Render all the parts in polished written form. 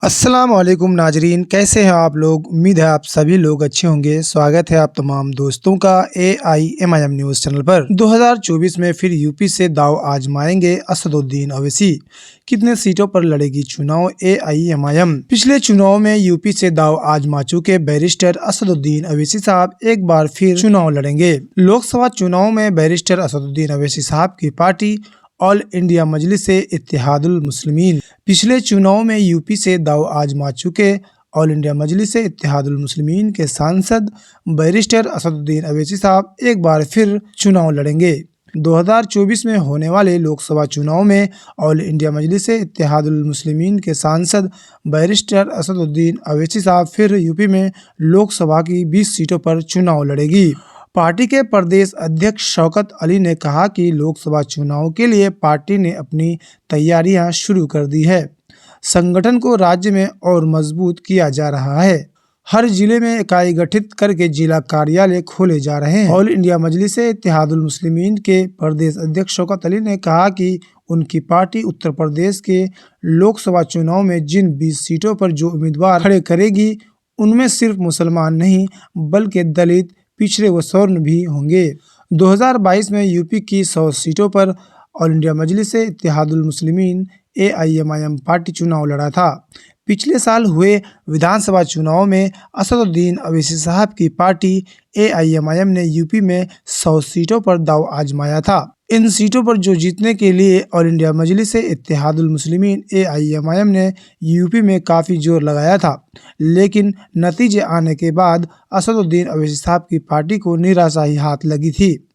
अस्सलाम वालेकुम नाजरीन, कैसे हैं आप लोग। उम्मीद है आप सभी लोग अच्छे होंगे। स्वागत है आप तमाम दोस्तों का AIMIM न्यूज़ चैनल पर। 2024 में फिर यूपी से दाव आजमाएंगे असदुद्दीन अवैसी। कितने सीटों पर लड़ेगी चुनाव AIMIM। पिछले चुनाव में यूपी से दाव आजमा चुके बैरिस्टर असदुद्दीन अवैसी साहब एक बार फिर चुनाव लड़ेंगे। लोकसभा चुनाव में बैरिस्टर असदुद्दीन अवैसी साहब की पार्टी ऑल इंडिया मजलिस-ए-इत्तेहादुल मुस्लिमीन पिछले चुनाव में यूपी से दाव आजमा चुके ऑल इंडिया मजलिस-ए-इत्तेहादुल मुस्लिमीन के सांसद बैरिस्टर असदुद्दीन अवैसी साहब एक बार फिर चुनाव लड़ेंगे। 2024 में होने वाले लोकसभा चुनाव में ऑल इंडिया मजलिस-ए-इत्तेहादुल मुस्लिमीन के सांसद बैरिस्टर असदुद्दीन अवैसी साहब फिर यूपी में लोकसभा की 20 सीटों पर चुनाव लड़ेगी। पार्टी के प्रदेश अध्यक्ष शौकत अली ने कहा कि लोकसभा चुनाव के लिए पार्टी ने अपनी तैयारियां शुरू कर दी है। संगठन को राज्य में और मजबूत किया जा रहा है। हर जिले में इकाई गठित करके जिला कार्यालय खोले जा रहे हैं। ऑल इंडिया मजलिस-ए-इत्तेहादुल मुस्लिमीन के प्रदेश अध्यक्ष शौकत अली ने कहा कि उनकी पार्टी उत्तर प्रदेश के लोकसभा चुनाव में जिन 20 सीटों पर जो उम्मीदवार खड़े करेगी उनमें सिर्फ मुसलमान नहीं बल्कि दलित, पिछड़े व स्वर्ण भी होंगे। 2022 में यूपी की 100 सीटों पर ऑल इंडिया मजलिस-ए-इत्तेहादुल मुस्लिमीन AIMIM पार्टी चुनाव लड़ा था। पिछले साल हुए विधानसभा चुनाव में असदुद्दीन अवैसी साहब की पार्टी AIMIM ने यूपी में 100 सीटों पर दाव आजमाया था। इन सीटों पर जो जीतने के लिए ऑल इंडिया मजलिस-ए-इत्तेहादुल मुस्लिमीन AIMIM ने यूपी में काफ़ी जोर लगाया था, लेकिन नतीजे आने के बाद असदुद्दीन अवैसी साहब की पार्टी को निराशा ही हाथ लगी थी।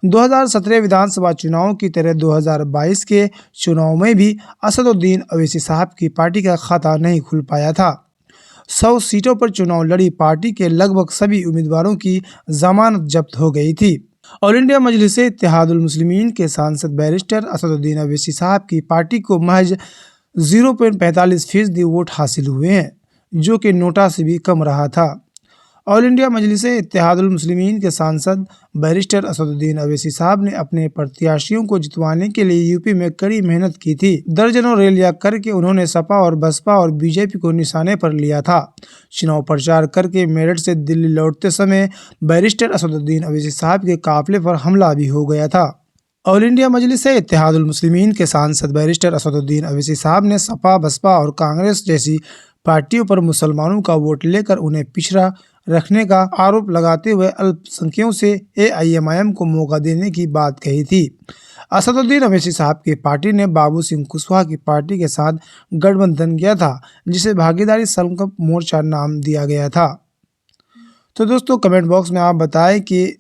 2017 विधानसभा चुनाव की तरह 2022 के चुनाव में भी असदुद्दीन अवैसी साहब की पार्टी का खाता नहीं खुल पाया था। 100 सीटों पर चुनाव लड़ी पार्टी के लगभग सभी उम्मीदवारों की जमानत जब्त हो गई थी। ऑल इंडिया मजलिस-ए-इत्तेहादुल मुस्लिमीन के सांसद बैरिस्टर असदुद्दीन अवैसी साहब की पार्टी को महज 0.45% वोट हासिल हुए हैं, जो कि नोटा से भी कम रहा था। ऑल इंडिया मजलिस-ए-इत्तेहादुल मुस्लिमीन के सांसद बैरिस्टर असदुद्दीन अवैसी साहब ने अपने प्रत्याशियों को जितवाने के लिए यूपी में कड़ी मेहनत की थी। दर्जनों रैलियां करके उन्होंने सपा और बसपा और बीजेपी को निशाने पर लिया था। चुनाव प्रचार करके मेरठ से दिल्ली लौटते समय बैरिस्टर असदुद्दीन अवैसी साहब के काफिले पर हमला भी हो गया था। ऑल इंडिया मजलिस-ए-इत्तेहादुल मुस्लिमीन के सांसद बैरिस्टर असदुद्दीन अवैसी साहब ने सपा, बसपा और कांग्रेस जैसी पार्टियों पर मुसलमानों का वोट लेकर उन्हें पिछड़ा रखने का आरोप लगाते हुए अल्पसंख्यकों से AIMIM को मौका देने की बात कही थी। असदुद्दीन अवैसी साहब की पार्टी ने बाबू सिंह कुशवाहा की पार्टी के साथ गठबंधन किया था, जिसे भागीदारी संकल्प मोर्चा नाम दिया गया था। तो दोस्तों, कमेंट बॉक्स में आप बताएं कि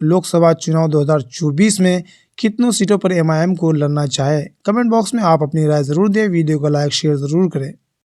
लोकसभा चुनाव 2024 में कितनों सीटों पर MIM को लड़ना चाहे। कमेंट बॉक्स में आप अपनी राय जरूर दें। वीडियो को लाइक शेयर जरूर करें।